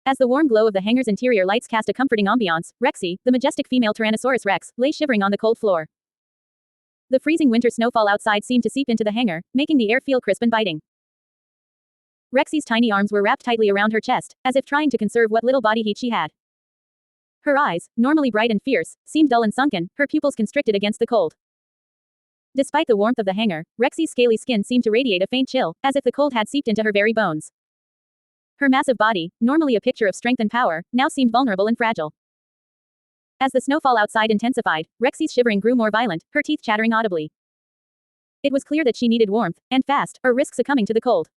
As the warm glow of the hangar's interior lights cast a comforting ambiance, Rexy, the majestic female Tyrannosaurus Rex, lay shivering on the cold floor. The freezing winter snowfall outside seemed to seep into the hangar, making the air feel crisp and biting. Rexy's tiny arms were wrapped tightly around her chest, as if trying to conserve what little body heat she had. Her eyes, normally bright and fierce, seemed dull and sunken, her pupils constricted against the cold. Despite the warmth of the hangar, Rexy's scaly skin seemed to radiate a faint chill, as if the cold had seeped into her very bones. Her massive body, normally a picture of strength and power, now seemed vulnerable and fragile. As the snowfall outside intensified, Rexy's shivering grew more violent, her teeth chattering audibly. It was clear that she needed warmth, and fast, or risk succumbing to the cold.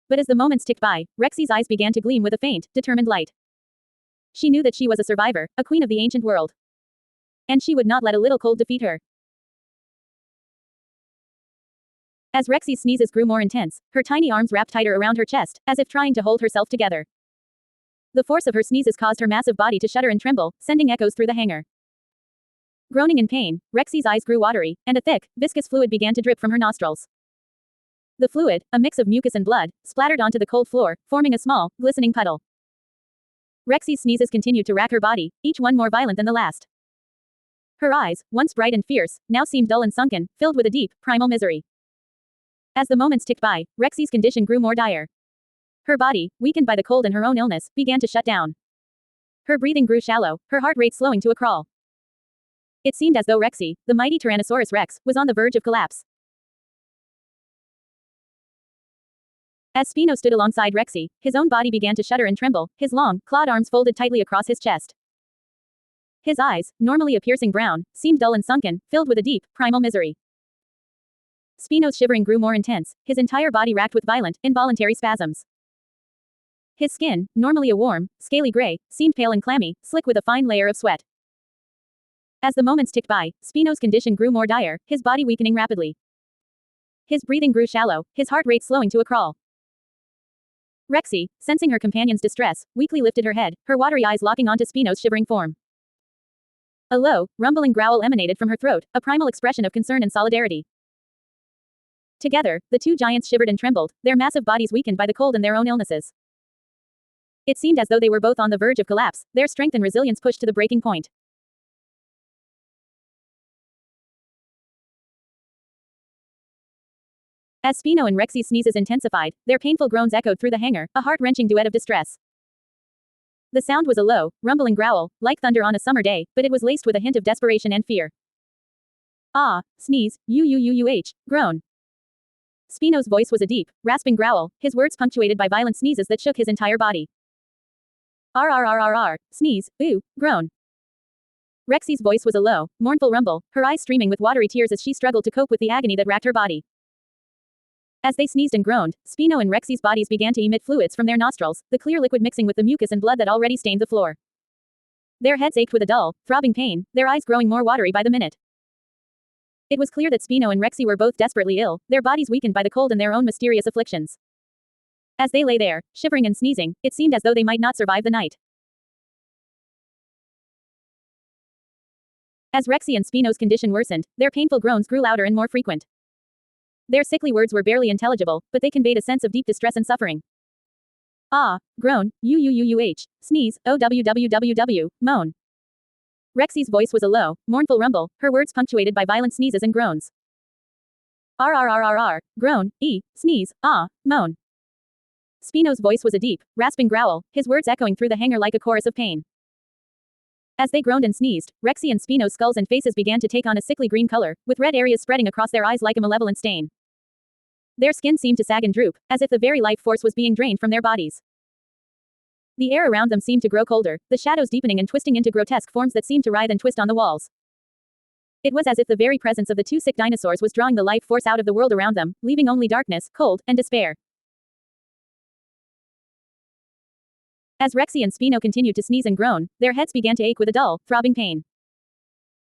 But as the moments ticked by, Rexy's eyes began to gleam with a faint, determined light. She knew that she was a survivor, a queen of the ancient world. And she would not let a little cold defeat her. As Rexy's sneezes grew more intense, her tiny arms wrapped tighter around her chest, as if trying to hold herself together. The force of her sneezes caused her massive body to shudder and tremble, sending echoes through the hangar. Groaning in pain, Rexy's eyes grew watery, and a thick, viscous fluid began to drip from her nostrils. The fluid, a mix of mucus and blood, splattered onto the cold floor, forming a small, glistening puddle. Rexy's sneezes continued to rack her body, each one more violent than the last. Her eyes, once bright and fierce, now seemed dull and sunken, filled with a deep, primal misery. As the moments ticked by, Rexy's condition grew more dire. Her body, weakened by the cold and her own illness, began to shut down. Her breathing grew shallow, her heart rate slowing to a crawl. It seemed as though Rexy, the mighty Tyrannosaurus Rex, was on the verge of collapse. As Spino stood alongside Rexy, his own body began to shudder and tremble, his long, clawed arms folded tightly across his chest. His eyes, normally a piercing brown, seemed dull and sunken, filled with a deep, primal misery. Spino's shivering grew more intense, his entire body racked with violent, involuntary spasms. His skin, normally a warm, scaly gray, seemed pale and clammy, slick with a fine layer of sweat. As the moments ticked by, Spino's condition grew more dire, his body weakening rapidly. His breathing grew shallow, his heart rate slowing to a crawl. Rexy, sensing her companion's distress, weakly lifted her head, her watery eyes locking onto Spino's shivering form. A low, rumbling growl emanated from her throat, a primal expression of concern and solidarity. Together, the two giants shivered and trembled, their massive bodies weakened by the cold and their own illnesses. It seemed as though they were both on the verge of collapse, their strength and resilience pushed to the breaking point. As Spino and Rexy's sneezes intensified, their painful groans echoed through the hangar, a heart-wrenching duet of distress. The sound was a low, rumbling growl, like thunder on a summer day, but it was laced with a hint of desperation and fear. Ah, sneeze, groan. Spino's voice was a deep, rasping growl, his words punctuated by violent sneezes that shook his entire body. Sneeze, groan. Rexy's voice was a low, mournful rumble, her eyes streaming with watery tears as she struggled to cope with the agony that racked her body. As they sneezed and groaned, Spino and Rexy's bodies began to emit fluids from their nostrils, the clear liquid mixing with the mucus and blood that already stained the floor. Their heads ached with a dull, throbbing pain, their eyes growing more watery by the minute. It was clear that Spino and Rexy were both desperately ill, their bodies weakened by the cold and their own mysterious afflictions. As they lay there, shivering and sneezing, it seemed as though they might not survive the night. As Rexy and Spino's condition worsened, their painful groans grew louder and more frequent. Their sickly words were barely intelligible, but they conveyed a sense of deep distress and suffering. Ah, groan, sneeze, moan. Rexy's voice was a low, mournful rumble, her words punctuated by violent sneezes and groans. Groan, sneeze, moan. Spino's voice was a deep, rasping growl, his words echoing through the hangar like a chorus of pain. As they groaned and sneezed, Rexy and Spino's skulls and faces began to take on a sickly green color, with red areas spreading across their eyes like a malevolent stain. Their skin seemed to sag and droop, as if the very life force was being drained from their bodies. The air around them seemed to grow colder, the shadows deepening and twisting into grotesque forms that seemed to writhe and twist on the walls. It was as if the very presence of the two sick dinosaurs was drawing the life force out of the world around them, leaving only darkness, cold, and despair. As Rexy and Spino continued to sneeze and groan, their heads began to ache with a dull, throbbing pain.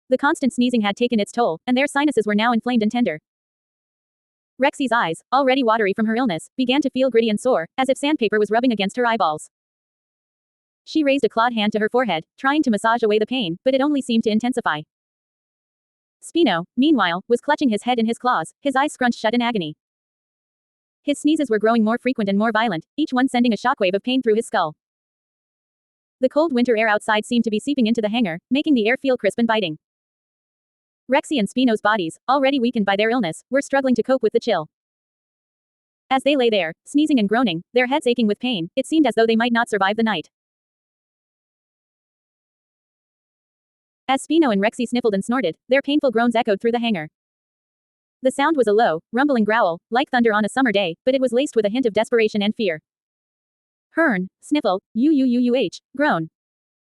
The constant sneezing had taken its toll, and their sinuses were now inflamed and tender. Rexy's eyes, already watery from her illness, began to feel gritty and sore, as if sandpaper was rubbing against her eyeballs. She raised a clawed hand to her forehead, trying to massage away the pain, but it only seemed to intensify. Spino, meanwhile, was clutching his head in his claws, his eyes scrunched shut in agony. His sneezes were growing more frequent and more violent, each one sending a shockwave of pain through his skull. The cold winter air outside seemed to be seeping into the hangar, making the air feel crisp and biting. Rexy and Spino's bodies, already weakened by their illness, were struggling to cope with the chill. As they lay there, sneezing and groaning, their heads aching with pain, it seemed as though they might not survive the night. As Spino and Rexy sniffled and snorted, their painful groans echoed through the hangar. The sound was a low, rumbling growl, like thunder on a summer day, but it was laced with a hint of desperation and fear. Hearn, sniffle, groan.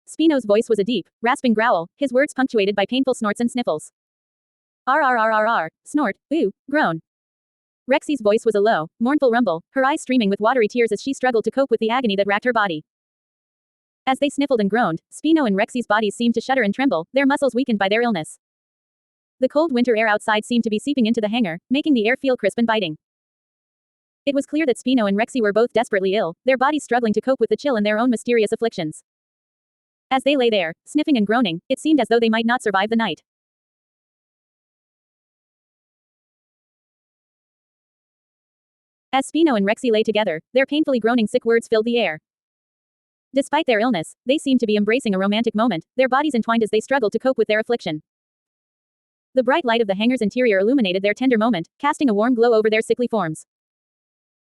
Spino's voice was a deep, rasping growl, his words punctuated by painful snorts and sniffles. Snort, groan. Rexy's voice was a low, mournful rumble, her eyes streaming with watery tears as she struggled to cope with the agony that racked her body. As they sniffled and groaned, Spino and Rexy's bodies seemed to shudder and tremble, their muscles weakened by their illness. The cold winter air outside seemed to be seeping into the hangar, making the air feel crisp and biting. It was clear that Spino and Rexy were both desperately ill, their bodies struggling to cope with the chill and their own mysterious afflictions. As they lay there, sniffing and groaning, it seemed as though they might not survive the night. As Spino and Rexy lay together, their painfully groaning sick words filled the air. Despite their illness, they seemed to be embracing a romantic moment, their bodies entwined as they struggled to cope with their affliction. The bright light of the hangar's interior illuminated their tender moment, casting a warm glow over their sickly forms.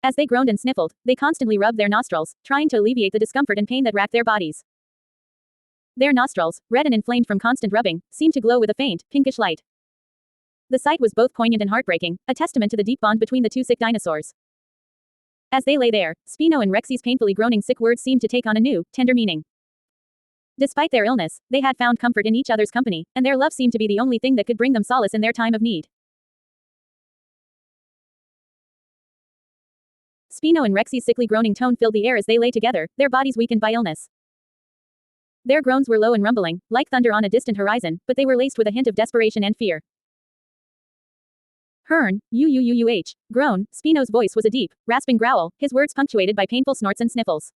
As they groaned and sniffled, they constantly rubbed their nostrils, trying to alleviate the discomfort and pain that racked their bodies. Their nostrils, red and inflamed from constant rubbing, seemed to glow with a faint, pinkish light. The sight was both poignant and heartbreaking, a testament to the deep bond between the two sick dinosaurs. As they lay there, Spino and Rexy's painfully groaning sick words seemed to take on a new, tender meaning. Despite their illness, they had found comfort in each other's company, and their love seemed to be the only thing that could bring them solace in their time of need. Spino and Rexy's sickly groaning tone filled the air as they lay together, their bodies weakened by illness. Their groans were low and rumbling, like thunder on a distant horizon, but they were laced with a hint of desperation and fear. Hearn, groan, Spino's voice was a deep, rasping growl, his words punctuated by painful snorts and sniffles.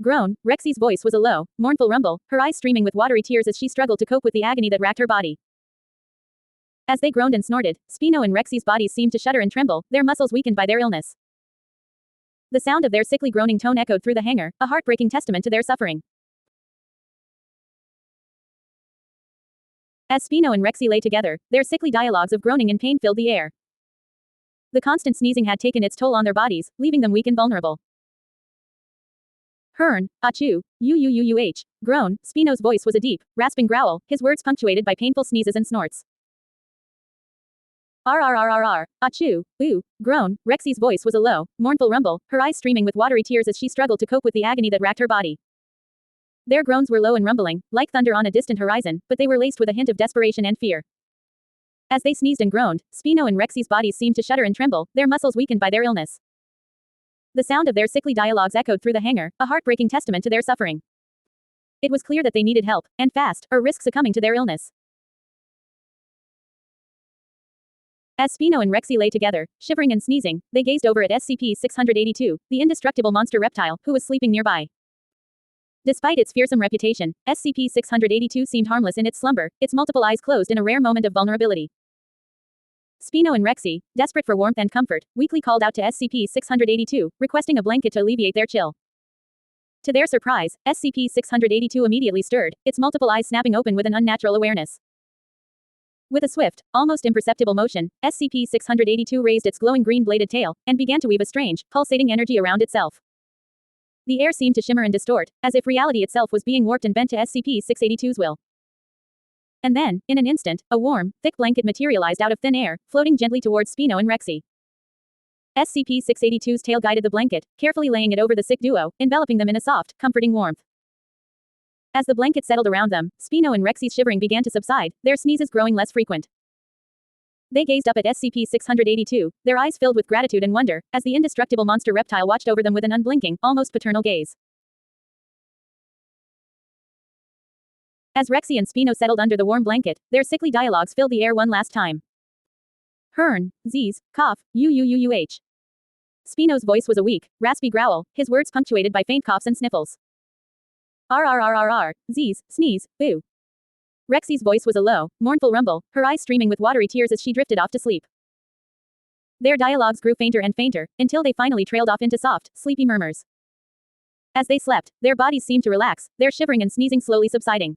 Groan, Rexy's voice was a low, mournful rumble, her eyes streaming with watery tears as she struggled to cope with the agony that racked her body. As they groaned and snorted, Spino and Rexy's bodies seemed to shudder and tremble, their muscles weakened by their illness. The sound of their sickly groaning tone echoed through the hangar, a heartbreaking testament to their suffering. As Spino and Rexy lay together, their sickly dialogues of groaning and pain filled the air. The constant sneezing had taken its toll on their bodies, leaving them weak and vulnerable. Hearn, groan, Spino's voice was a deep, rasping growl, his words punctuated by painful sneezes and snorts. Groan, Rexy's voice was a low, mournful rumble, her eyes streaming with watery tears as she struggled to cope with the agony that racked her body. Their groans were low and rumbling, like thunder on a distant horizon, but they were laced with a hint of desperation and fear. As they sneezed and groaned, Spino and Rexy's bodies seemed to shudder and tremble, their muscles weakened by their illness. The sound of their sickly dialogues echoed through the hangar, a heartbreaking testament to their suffering. It was clear that they needed help, and fast, or risk succumbing to their illness. As Spino and Rexy lay together, shivering and sneezing, they gazed over at SCP-682, the indestructible monster reptile, who was sleeping nearby. Despite its fearsome reputation, SCP-682 seemed harmless in its slumber, its multiple eyes closed in a rare moment of vulnerability. Spino and Rexy, desperate for warmth and comfort, weakly called out to SCP-682, requesting a blanket to alleviate their chill. To their surprise, SCP-682 immediately stirred, its multiple eyes snapping open with an unnatural awareness. With a swift, almost imperceptible motion, SCP-682 raised its glowing green-bladed tail, and began to weave a strange, pulsating energy around itself. The air seemed to shimmer and distort, as if reality itself was being warped and bent to SCP-682's will. And then, in an instant, a warm, thick blanket materialized out of thin air, floating gently towards Spino and Rexy. SCP-682's tail guided the blanket, carefully laying it over the sick duo, enveloping them in a soft, comforting warmth. As the blanket settled around them, Spino and Rexy's shivering began to subside, their sneezes growing less frequent. They gazed up at SCP-682, their eyes filled with gratitude and wonder, as the indestructible monster reptile watched over them with an unblinking, almost paternal gaze. As Rexy and Spino settled under the warm blanket, their sickly dialogues filled the air one last time. Hearn, Z's, cough, Spino's voice was a weak, raspy growl, his words punctuated by faint coughs and sniffles. Z's, sneeze, boo. Rexy's voice was a low, mournful rumble, her eyes streaming with watery tears as she drifted off to sleep. Their dialogues grew fainter and fainter, until they finally trailed off into soft, sleepy murmurs. As they slept, their bodies seemed to relax, their shivering and sneezing slowly subsiding.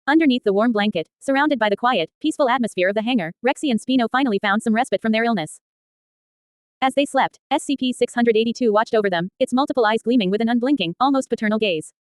Underneath the warm blanket, surrounded by the quiet, peaceful atmosphere of the hangar, Rexy and Spino finally found some respite from their illness. As they slept, SCP-682 watched over them, its multiple eyes gleaming with an unblinking, almost paternal gaze.